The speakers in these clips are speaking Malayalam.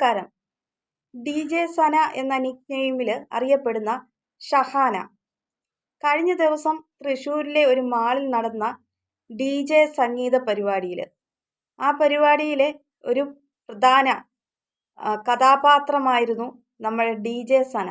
നമസ്കാരം. DJ സന എന്ന നിക്നെയിമിൽ അറിയപ്പെടുന്ന ഷഹാന കഴിഞ്ഞ ദിവസം തൃശ്ശൂരിലെ ഒരു മാളിൽ നടന്ന DJ സംഗീത പരിപാടിയിൽ ആ പരിപാടിയിലെ ഒരു പ്രധാന കഥാപാത്രമായിരുന്നു നമ്മുടെ DJ സന.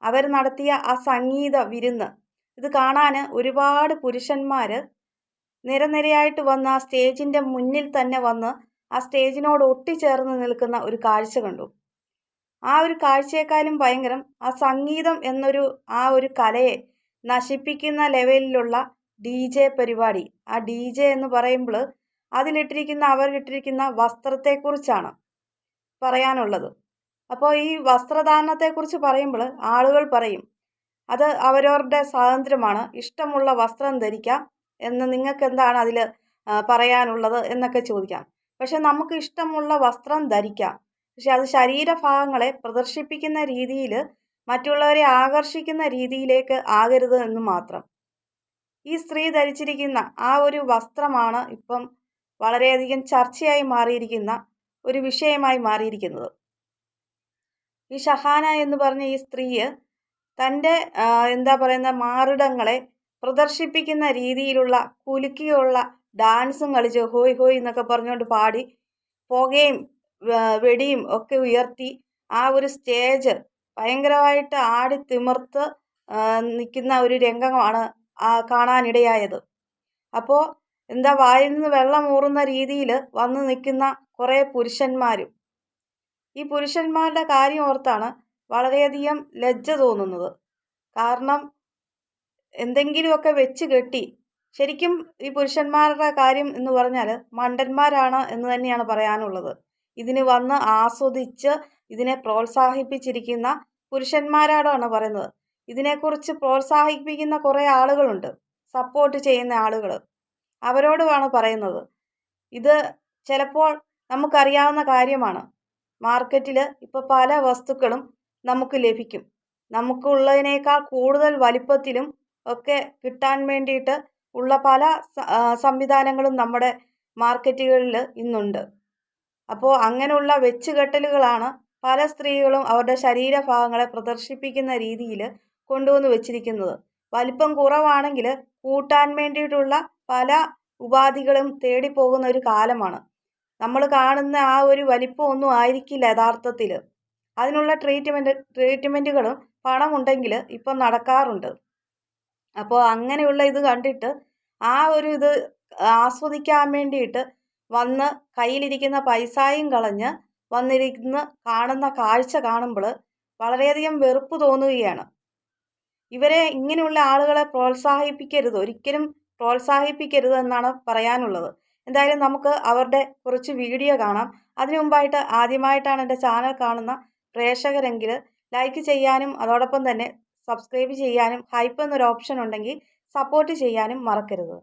അവർ നടത്തിയ ആ സംഗീത വിരുന്ന് ഇത് കാണാൻ ഒരുപാട് പുരുഷന്മാർ നിരനിരയായിട്ട് വന്ന് ആ സ്റ്റേജിൻ്റെ മുന്നിൽ തന്നെ വന്ന് ആ സ്റ്റേജിനോട് ഒട്ടിച്ചേർന്ന് നിൽക്കുന്ന ഒരു കാഴ്ച കണ്ടു. ആ ഒരു കാഴ്ചയെക്കാളും ഭയങ്കരം ആ സംഗീതം എന്നൊരു ആ ഒരു കലയെ നശിപ്പിക്കുന്ന ലെവലിലുള്ള DJ പരിപാടി. ആ DJ എന്ന് പറയുമ്പോൾ അവരിട്ടിരിക്കുന്ന വസ്ത്രത്തെക്കുറിച്ചാണ് പറയാനുള്ളത്. അപ്പോൾ ഈ വസ്ത്രധാരണത്തെക്കുറിച്ച് പറയുമ്പോൾ ആളുകൾ പറയും അത് അവരവരുടെ സ്വാതന്ത്ര്യമാണ്, ഇഷ്ടമുള്ള വസ്ത്രം ധരിക്കാം എന്ന് നിങ്ങൾക്ക് എന്താണ് അതിൽ പറയാനുള്ളത് എന്നൊക്കെ ചോദിക്കാം. പക്ഷെ നമുക്ക് ഇഷ്ടമുള്ള വസ്ത്രം ധരിക്കാം, പക്ഷെ അത് ശരീരഭാഗങ്ങളെ പ്രദർശിപ്പിക്കുന്ന രീതിയിൽ മറ്റുള്ളവരെ ആകർഷിക്കുന്ന രീതിയിലേക്ക് ആകരുത് എന്ന് മാത്രം. ഈ സ്ത്രീ ധരിച്ചിരിക്കുന്ന ആ ഒരു വസ്ത്രമാണ് ഇപ്പം വളരെയധികം ചർച്ചയായി മാറിയിരിക്കുന്ന ഒരു വിഷയമായി മാറിയിരിക്കുന്നത്. ഈ ഷഹാന എന്ന് പറഞ്ഞ ഈ സ്ത്രീ തൻ്റെ മാറിടങ്ങളെ പ്രദർശിപ്പിക്കുന്ന രീതിയിലുള്ള കുലുക്കിയുള്ള ഡാൻസും കളിച്ച് ഹോയ് ഹോയ് എന്നൊക്കെ പറഞ്ഞുകൊണ്ട് പാടി പുകയും വെടിയും ഒക്കെ ഉയർത്തി ആ ഒരു സ്റ്റേജ് ഭയങ്കരമായിട്ട് ആടി തിമിർത്ത് നിൽക്കുന്ന ഒരു രംഗമാണ് കാണാനിടയായത്. അപ്പോൾ വായിൽ നിന്ന് വെള്ളം ഊറുന്ന രീതിയിൽ വന്ന് നിൽക്കുന്ന കുറേ പുരുഷന്മാരും. ഈ പുരുഷന്മാരുടെ കാര്യം ഓർത്താണ് വളരെയധികം ലജ്ജ തോന്നുന്നത്. കാരണം എന്തെങ്കിലുമൊക്കെ വെച്ച് കെട്ടി, ശരിക്കും ഈ പുരുഷന്മാരുടെ കാര്യം എന്ന് പറഞ്ഞാൽ മണ്ടന്മാരാണ് എന്ന് തന്നെയാണ് പറയാനുള്ളത്. ഇതിന് വന്ന് ആസ്വദിച്ച് ഇതിനെ പ്രോത്സാഹിപ്പിച്ചിരിക്കുന്ന പുരുഷന്മാരോടാണ് പറയുന്നത്. ഇതിനെക്കുറിച്ച് പ്രോത്സാഹിപ്പിക്കുന്ന കുറേ ആളുകളുണ്ട്, സപ്പോർട്ട് ചെയ്യുന്ന ആളുകൾ, അവരോടുമാണ് പറയുന്നത്. ഇത് ചിലപ്പോൾ നമുക്കറിയാവുന്ന കാര്യമാണ്. മാർക്കറ്റിൽ ഇപ്പോൾ പല വസ്തുക്കളും നമുക്ക് ലഭിക്കും. നമുക്കുള്ളതിനേക്കാൾ കൂടുതൽ വലിപ്പത്തിലും ഒക്കെ കിട്ടാൻ വേണ്ടിയിട്ട് ഉള്ള പല സംവിധാനങ്ങളും നമ്മുടെ മാർക്കറ്റുകളിൽ ഇന്നുണ്ട്. അപ്പോൾ അങ്ങനെയുള്ള വെച്ചുകെട്ടലുകളാണ് പല സ്ത്രീകളും അവരുടെ ശരീരഭാഗങ്ങളെ പ്രദർശിപ്പിക്കുന്ന രീതിയിൽ കൊണ്ടുവന്ന് വെച്ചിരിക്കുന്നത്. വലിപ്പം കുറവാണെങ്കിൽ കൂട്ടാൻ വേണ്ടിയിട്ടുള്ള പല ഉപാധികളും തേടിപ്പോകുന്ന ഒരു കാലമാണ്. നമ്മൾ കാണുന്ന ആ ഒരു വലിപ്പമൊന്നും ആയിരിക്കില്ല യഥാർത്ഥത്തിൽ. അതിനുള്ള ട്രീറ്റ്മെൻറ്റുകളും പണമുണ്ടെങ്കിൽ ഇപ്പം നടക്കാറുണ്ട്. അപ്പോൾ അങ്ങനെയുള്ള ഇത് കണ്ടിട്ട് ആ ഒരു ഇത് ആസ്വദിക്കാൻ വേണ്ടിയിട്ട് വന്ന് കയ്യിലിരിക്കുന്ന പൈസയും കളഞ്ഞ് വന്നിരിക്കുന്ന കാണുന്ന കാഴ്ച കാണുമ്പോൾ വളരെയധികം വെറുപ്പ് തോന്നുകയാണ്. ഇവരെ ഇങ്ങനെയുള്ള ആളുകളെ ഒരിക്കലും പ്രോത്സാഹിപ്പിക്കരുത് എന്നാണ് പറയാനുള്ളത്. എന്തായാലും നമുക്ക് അവരുടെ കുറച്ച് വീഡിയോ കാണാം. അതിനു മുമ്പായിട്ട് ആദ്യമായിട്ടാണ് എൻ്റെ ചാനൽ കാണുന്ന പ്രേക്ഷകരെങ്കിൽ ലൈക്ക് ചെയ്യാനും അതോടൊപ്പം തന്നെ സബ്സ്ക്രൈബ് ചെയ്യാനും ഹൈപ്പ് എന്നൊരു ഓപ്ഷൻ ഉണ്ടെങ്കിൽ സപ്പോർട്ട് ചെയ്യാനും മറക്കരുത്.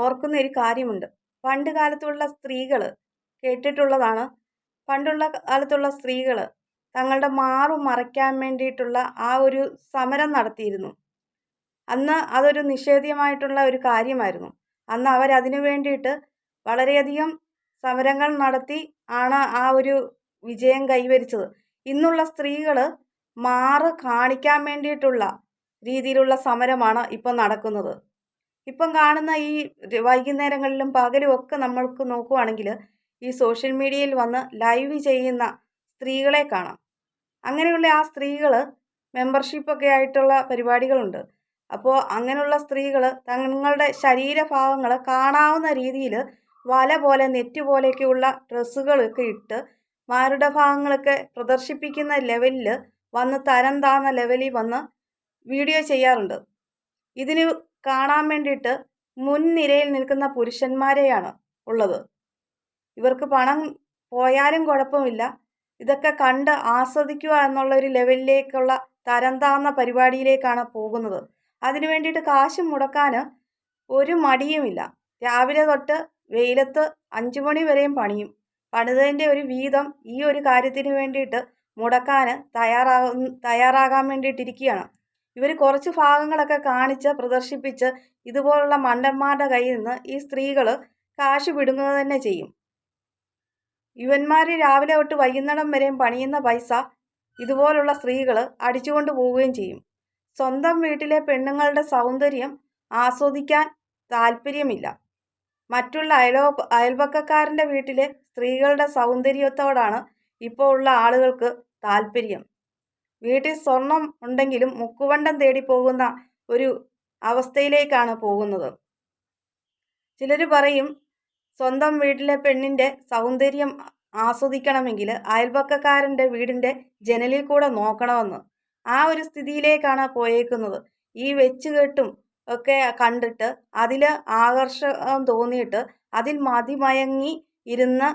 ഓർക്കുന്ന ഒരു കാര്യമുണ്ട്. പണ്ട് കാലത്തുള്ള സ്ത്രീകൾ കേട്ടിട്ടുള്ളതാണ്. പണ്ടുള്ള കാലത്തുള്ള സ്ത്രീകൾ തങ്ങളുടെ മാറു മറയ്ക്കാൻ വേണ്ടിയിട്ടുള്ള ആ ഒരു സമരം നടത്തിയിരുന്നു. അന്ന് അതൊരു നിഷേധ്യമായിട്ടുള്ള ഒരു കാര്യമായിരുന്നു. അന്ന് അവരതിനു വേണ്ടിയിട്ട് വളരെയധികം സമരങ്ങൾ നടത്തി ആണ് ആ ഒരു വിജയം കൈവരിച്ചത്. ഇന്നുള്ള സ്ത്രീകൾ മാറ് കാണിക്കാൻ വേണ്ടിയിട്ടുള്ള രീതിയിലുള്ള സമരമാണ് ഇപ്പം നടക്കുന്നത്. ഇപ്പം കാണുന്ന ഈ വൈകുന്നേരങ്ങളിലും പകലും ഒക്കെ നമ്മൾക്ക് നോക്കുവാണെങ്കിൽ ഈ സോഷ്യൽ മീഡിയയിൽ വന്ന് ലൈവ് ചെയ്യുന്ന സ്ത്രീകളെ കാണാം. അങ്ങനെയുള്ള ആ സ്ത്രീകൾ മെമ്പർഷിപ്പൊക്കെ ആയിട്ടുള്ള പരിപാടികളുണ്ട്. അപ്പോൾ അങ്ങനെയുള്ള സ്ത്രീകൾ തങ്ങളുടെ ശരീരഭാഗങ്ങൾ കാണാവുന്ന രീതിയിൽ വല പോലെ നെറ്റ് പോലെയൊക്കെയുള്ള ഡ്രസ്സുകളൊക്കെ ഇട്ട് മാരുടെ ഭാഗങ്ങളൊക്കെ പ്രദർശിപ്പിക്കുന്ന ലെവലിൽ വന്ന് തരം താന്ന ലെവലിൽ വന്ന് വീഡിയോ ചെയ്യാറുണ്ട്. ഇതിന് കാണാൻ വേണ്ടിയിട്ട് മുൻനിരയിൽ നിൽക്കുന്ന പുരുഷന്മാരെയാണ് ഉള്ളത്. ഇവർക്ക് പണം പോയാലും കുഴപ്പമില്ല, ഇതൊക്കെ കണ്ട് ആസ്വദിക്കുക എന്നുള്ളൊരു ലെവലിലേക്കുള്ള തരം താന്ന പരിപാടിയിലേക്കാണ് പോകുന്നത്. അതിനു വേണ്ടിയിട്ട് കാശ് മുടക്കാൻ ഒരു മടിയുമില്ല. രാവിലെ തൊട്ട് വെയിലത്ത് 5 മണി വരെയും പണിയും. പണിതതിൻ്റെ ഒരു വീതം ഈ ഒരു കാര്യത്തിന് വേണ്ടിയിട്ട് മുടക്കാൻ തയ്യാറാകാൻ വേണ്ടിയിട്ടിരിക്കുകയാണ്. ഇവർ കുറച്ച് ഭാഗങ്ങളൊക്കെ കാണിച്ച് പ്രദർശിപ്പിച്ച് ഇതുപോലുള്ള മണ്ടന്മാരുടെ കയ്യിൽ നിന്ന് ഈ സ്ത്രീകൾ കാശ് പിടുങ്ങുക തന്നെ ചെയ്യും. ഇവന്മാർ രാവിലെ തൊട്ട് വൈകുന്നേരം വരെയും പണിയുന്ന പൈസ ഇതുപോലുള്ള സ്ത്രീകൾ അടിച്ചുകൊണ്ട് പോവുകയും ചെയ്യും. സ്വന്തം വീട്ടിലെ പെണ്ണുങ്ങളുടെ സൗന്ദര്യം ആസ്വദിക്കാൻ താല്പര്യമില്ല. മറ്റുള്ള അയൽപക്കക്കാരൻ്റെ വീട്ടിലെ സ്ത്രീകളുടെ സൗന്ദര്യത്തോടാണ് ഇപ്പോൾ ഉള്ള ആളുകൾക്ക് താല്പര്യം. വീട്ടിൽ സ്വർണം ഉണ്ടെങ്കിലും മുക്കുവണ്ടം തേടി പോകുന്ന ഒരു അവസ്ഥയിലേക്കാണ് പോകുന്നത്. ചിലർ പറയും സ്വന്തം വീട്ടിലെ പെണ്ണിൻ്റെ സൗന്ദര്യം ആസ്വദിക്കണമെങ്കിൽ അയൽപക്കക്കാരൻ്റെ വീടിൻ്റെ ജനലിൽ കൂടെ നോക്കണമെന്ന്. ആ ഒരു സ്ഥിതിയിലേക്കാണ് പോയേക്കുന്നത്. ഈ വെച്ചുകെട്ടും ഒക്കെ കണ്ടിട്ട് അതിൽ ആകർഷകം തോന്നിയിട്ട് അതിൽ മതിമയങ്ങി ഇരുന്ന്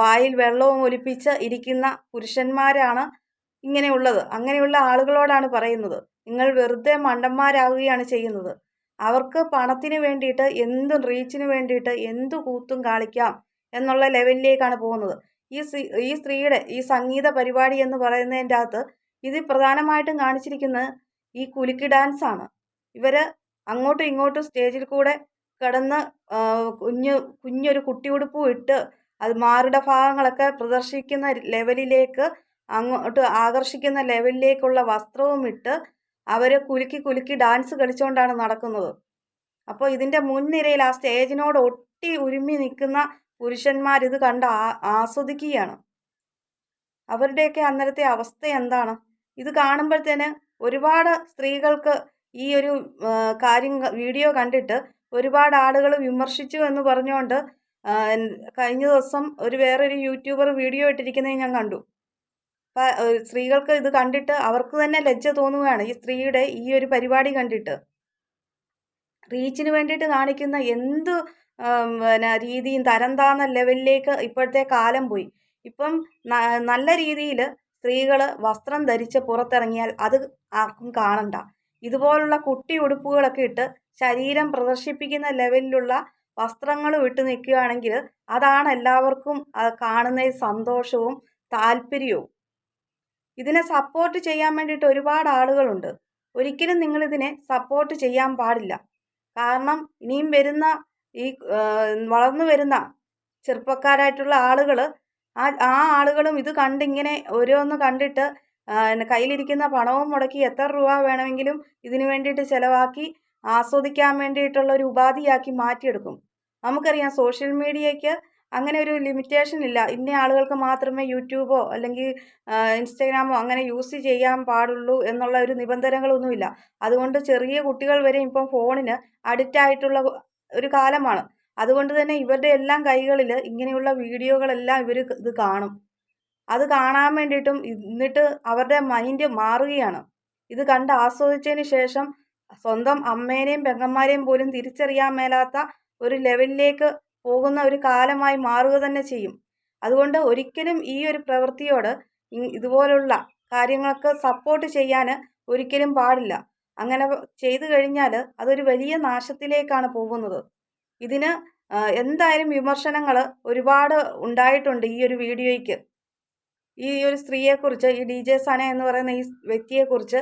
വായിൽ വെള്ളവും ഒലിപ്പിച്ച് ഇരിക്കുന്ന പുരുഷന്മാരാണ് ഇങ്ങനെയുള്ളത്. അങ്ങനെയുള്ള ആളുകളോടാണ് പറയുന്നത്, നിങ്ങൾ വെറുതെ മണ്ടന്മാരാകുകയാണ് ചെയ്യുന്നത്. അവർക്ക് പണത്തിന് വേണ്ടിയിട്ട് എന്തും റീച്ചിന് വേണ്ടിയിട്ട് എന്തു കൂത്തും കളിക്കാം എന്നുള്ള ലെവലിലേക്കാണ് പോകുന്നത്. ഈ സ്ത്രീയുടെ ഈ സംഗീത പരിപാടി എന്ന് പറയുന്നതിൻ്റെ അകത്ത് ഇത് പ്രധാനമായിട്ടും കാണിച്ചിരിക്കുന്നത് ഈ കുലുക്കി ഡാൻസാണ്. ഇവർ അങ്ങോട്ടും ഇങ്ങോട്ടും സ്റ്റേജിൽ കൂടെ കിടന്ന് കുഞ്ഞൊരു കുട്ടിയുടുപ്പും ഇട്ട് അത് മാറുടെ ഭാഗങ്ങളൊക്കെ പ്രദർശിക്കുന്ന ലെവലിലേക്ക് അങ്ങോട്ട് ആകർഷിക്കുന്ന ലെവലിലേക്കുള്ള വസ്ത്രവും ഇട്ട് അവർ കുലുക്കി ഡാൻസ് കളിച്ചുകൊണ്ടാണ് നടക്കുന്നത്. അപ്പോൾ ഇതിൻ്റെ മുൻനിരയിൽ ആ സ്റ്റേജിനോട് ഒട്ടി ഉരുമ്മി നിൽക്കുന്ന പുരുഷന്മാർ ഇത് കണ്ട് ആസ്വദിക്കുകയാണ്. അവരുടെയൊക്കെ അന്നേരത്തെ അവസ്ഥ എന്താണ്? ഇത് കാണുമ്പോഴത്തേന് ഒരുപാട് സ്ത്രീകൾക്ക് ഈ ഒരു വീഡിയോ കണ്ടിട്ട് ഒരുപാട് ആളുകൾ വിമർശിച്ചു എന്ന് പറഞ്ഞുകൊണ്ട് കഴിഞ്ഞ ദിവസം വേറൊരു യൂട്യൂബർ വീഡിയോ ഇട്ടിരിക്കുന്നത് ഞാൻ കണ്ടു. സ്ത്രീകൾക്ക് ഇത് കണ്ടിട്ട് അവർക്ക് തന്നെ ലജ്ജ തോന്നുകയാണ്. ഈ സ്ത്രീയുടെ ഈ ഒരു പരിപാടി കണ്ടിട്ട് റീച്ചിന് വേണ്ടിയിട്ട് കാണിക്കുന്ന എന്ത് രീതിയും തരം താന്ന ലെവലിലേക്ക് ഇപ്പോഴത്തെ കാലം പോയി. ഇപ്പം നല്ല രീതിയിൽ സ്ത്രീകൾ വസ്ത്രം ധരിച്ച് പുറത്തിറങ്ങിയാൽ അത് ആർക്കും കാണണ്ട. ഇതുപോലുള്ള കുട്ടി ഉടുപ്പുകളൊക്കെ ഇട്ട് ശരീരം പ്രദർശിപ്പിക്കുന്ന ലെവലിലുള്ള വസ്ത്രങ്ങളും ഇട്ട് നിൽക്കുകയാണെങ്കിൽ അതാണ് എല്ലാവർക്കും കാണുന്നതിൽ സന്തോഷവും താല്പര്യവും. ഇതിനെ സപ്പോർട്ട് ചെയ്യാൻ വേണ്ടിയിട്ട് ഒരുപാട് ആളുകളുണ്ട്. ഒരിക്കലും നിങ്ങളിതിനെ സപ്പോർട്ട് ചെയ്യാൻ പാടില്ല. കാരണം ഇനിയും വരുന്ന ഈ വളർന്നു വരുന്ന ചെറുപ്പക്കാരായിട്ടുള്ള ആളുകൾ ആ ആളുകളും ഇത് കണ്ടിങ്ങനെ ഓരോന്ന് കണ്ടിട്ട് കയ്യിലിരിക്കുന്ന പണവും മുടക്കി എത്ര രൂപ വേണമെങ്കിലും ഇതിനു വേണ്ടിയിട്ട് ചിലവാക്കി ആസ്വദിക്കാൻ വേണ്ടിയിട്ടുള്ള ഒരു ഉപാധിയാക്കി മാറ്റിയെടുക്കും. നമുക്കറിയാം സോഷ്യൽ മീഡിയയ്ക്ക് അങ്ങനെ ഒരു ലിമിറ്റേഷൻ ഇല്ല. ഇന്ന ആളുകൾക്ക് മാത്രമേ യൂട്യൂബോ അല്ലെങ്കിൽ ഇൻസ്റ്റഗ്രാമോ അങ്ങനെ യൂസ് ചെയ്യാൻ പാടുള്ളൂ എന്നുള്ള ഒരു നിബന്ധനകളൊന്നുമില്ല. അതുകൊണ്ട് ചെറിയ കുട്ടികൾ വരെ ഇപ്പം ഫോണിന് അഡിക്റ്റ് ആയിട്ടുള്ള ഒരു കാലമാണ്. അതുകൊണ്ട് തന്നെ ഇവരുടെ എല്ലാം കൈകളിൽ ഇങ്ങനെയുള്ള വീഡിയോകളെല്ലാം ഇവർ ഇത് കാണും. അത് കാണാൻ വേണ്ടിയിട്ടും എന്നിട്ട് അവരുടെ മൈൻഡ് മാറുകയാണ്. ഇത് കണ്ട് ആസ്വദിച്ചതിന് ശേഷം സ്വന്തം അമ്മേനെയും പെങ്ങന്മാരെയും പോലും തിരിച്ചറിയാൻ മേലാത്ത ഒരു ലെവലിലേക്ക് പോകുന്ന ഒരു കാലമായി മാറുക തന്നെ ചെയ്യും. അതുകൊണ്ട് ഒരിക്കലും ഈ ഒരു പ്രവൃത്തിയോട് ഇതുപോലുള്ള കാര്യങ്ങൾക്ക് സപ്പോർട്ട് ചെയ്യാൻ ഒരിക്കലും പാടില്ല. അങ്ങനെ ചെയ്തു കഴിഞ്ഞാൽ അതൊരു വലിയ നാശത്തിലേക്കാണ് പോകുന്നത്. ഇതിന് എന്തായാലും വിമർശനങ്ങൾ ഒരുപാട് ഉണ്ടായിട്ടുണ്ട് ഈ ഒരു വീഡിയോയ്ക്ക്. ഈ ഒരു സ്ത്രീയെക്കുറിച്ച്, ഈ DJ സന എന്ന് പറയുന്ന ഈ വ്യക്തിയെക്കുറിച്ച്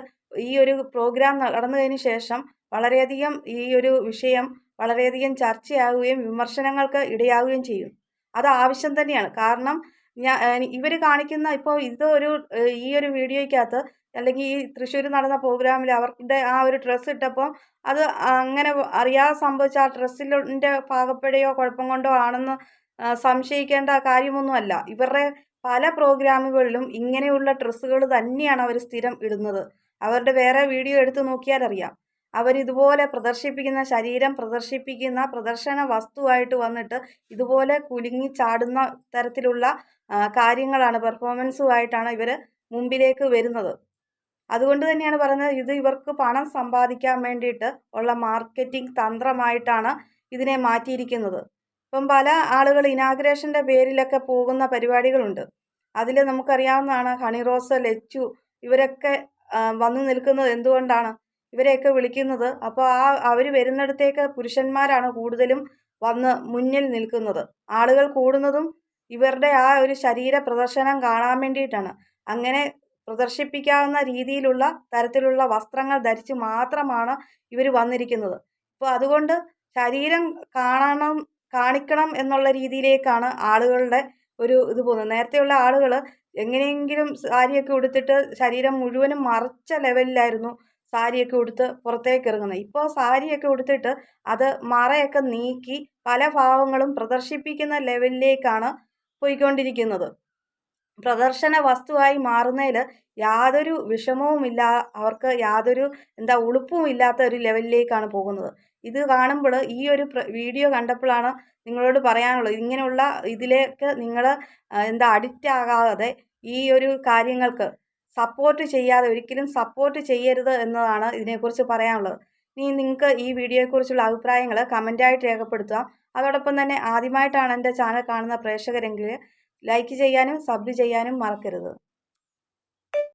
ഈ ഒരു പ്രോഗ്രാം നടന്നതിന് ശേഷം വളരെയധികം ഈ ഒരു വിഷയം വളരെയധികം ചർച്ചയാവുകയും വിമർശനങ്ങൾക്ക് ഇടയാവുകയും ചെയ്യും. അത് ആവശ്യം തന്നെയാണ്. കാരണം ഇവർ കാണിക്കുന്ന ഇപ്പോൾ ഈ ഒരു വീഡിയോയ്ക്കകത്ത് അല്ലെങ്കിൽ ഈ തൃശ്ശൂർ നടന്ന പ്രോഗ്രാമിൽ അവരുടെ ആ ഒരു ഡ്രസ്സ് ഇട്ടപ്പോൾ അത് അങ്ങനെ അറിയാതെ സംഭവിച്ച ആ ഡ്രസ്സിൻ്റെ പാകപ്പിഴയോ കുഴപ്പം കൊണ്ടോ ആണെന്ന് സംശയിക്കേണ്ട കാര്യമൊന്നുമല്ല. ഇവരുടെ പല പ്രോഗ്രാമുകളിലും ഇങ്ങനെയുള്ള ഡ്രസ്സുകൾ തന്നെയാണ് അവർ സ്ഥിരം ഇടുന്നത്. അവരുടെ വേറെ വീഡിയോ എടുത്ത് നോക്കിയാലറിയാം. അവരിതുപോലെ ശരീരം പ്രദർശിപ്പിക്കുന്ന പ്രദർശന വസ്തുവായിട്ട് വന്നിട്ട് ഇതുപോലെ കുലുങ്ങി ചാടുന്ന തരത്തിലുള്ള കാര്യങ്ങളാണ്, പെർഫോമൻസുമായിട്ടാണ് ഇവർ മുമ്പിലേക്ക് വരുന്നത്. അതുകൊണ്ട് തന്നെയാണ് പറയുന്നത്, ഇത് ഇവർക്ക് പണം സമ്പാദിക്കാൻ വേണ്ടിയിട്ട് ഉള്ള മാർക്കറ്റിംഗ് തന്ത്രമായിട്ടാണ് ഇതിനെ മാറ്റിയിരിക്കുന്നത്. ഇപ്പം പല ആളുകൾ ഇനാഗുറേഷൻ്റെ പേരിലൊക്കെ പോകുന്ന പരിപാടികളുണ്ട്. അതിൽ നമുക്കറിയാവുന്നതാണ് ഹണി റോസ്, ലച്ചു ഇവരൊക്കെ വന്നു നിൽക്കുന്നത് എന്തുകൊണ്ടാണ്? ഇവരെയൊക്കെ വിളിക്കുന്നത് അപ്പോൾ അവർ വരുന്നിടത്തേക്ക് പുരുഷന്മാരാണ് കൂടുതലും വന്ന് മുന്നിൽ നിൽക്കുന്നത്. ആളുകൾ കൂടുന്നതും ഇവരുടെ ആ ഒരു ശരീര പ്രദർശനം കാണാൻ വേണ്ടിയിട്ടാണ്. അങ്ങനെ പ്രദർശിപ്പിക്കാവുന്ന രീതിയിലുള്ള തരത്തിലുള്ള വസ്ത്രങ്ങൾ ധരിച്ച് മാത്രമാണ് ഇവർ വന്നിരിക്കുന്നത്. അപ്പോൾ അതുകൊണ്ട് ശരീരം കാണിക്കണം എന്നുള്ള രീതിയിലേക്കാണ് ആളുകളുടെ ഇത് പോകുന്നത്. നേരത്തെയുള്ള ആളുകൾ എങ്ങനെയെങ്കിലും സാരിയൊക്കെ ഉടുത്തിട്ട് ശരീരം മുഴുവനും മറച്ച ലെവലിലായിരുന്നു സാരിയൊക്കെ ഉടുത്ത് പുറത്തേക്ക് ഇറങ്ങുന്നത്. ഇപ്പോൾ സാരിയൊക്കെ ഉടുത്തിട്ട് അത് മറയൊക്കെ നീക്കി പല ഭാവങ്ങളും പ്രദർശിപ്പിക്കുന്ന ലെവലിലേക്കാണ് പോയിക്കൊണ്ടിരിക്കുന്നത്. പ്രദർശന വസ്തുവായി മാറുന്നതിൽ യാതൊരു വിഷമവുമില്ല, അവർക്ക് യാതൊരു ഉളുപ്പും ഇല്ലാത്ത ഒരു ലെവലിലേക്കാണ് പോകുന്നത്. ഇത് കാണുമ്പോൾ ഈ ഒരു വീഡിയോ കണ്ടപ്പോഴാണ് നിങ്ങളോട് പറയാനുള്ളത്, ഇങ്ങനെയുള്ള ഇതിലേക്ക് നിങ്ങൾ അഡിക്റ്റ് ആകാതെ ഈ ഒരു കാര്യങ്ങൾക്ക് സപ്പോർട്ട് ചെയ്യാതെ ഒരിക്കലും സപ്പോർട്ട് ചെയ്യരുത് എന്നതാണ് ഇതിനെക്കുറിച്ച് പറയാനുള്ളത്. ഇനി നിങ്ങൾക്ക് ഈ വീഡിയോയെക്കുറിച്ചുള്ള അഭിപ്രായങ്ങൾ കമൻറ്റായിട്ട് രേഖപ്പെടുത്തുക. അതോടൊപ്പം തന്നെ ആദ്യമായിട്ടാണ് എൻ്റെ ചാനൽ കാണുന്ന പ്രേക്ഷകരെങ്കിൽ ലൈക്ക് ചെയ്യാനും സബ് ചെയ്യാനും മറക്കരുത്.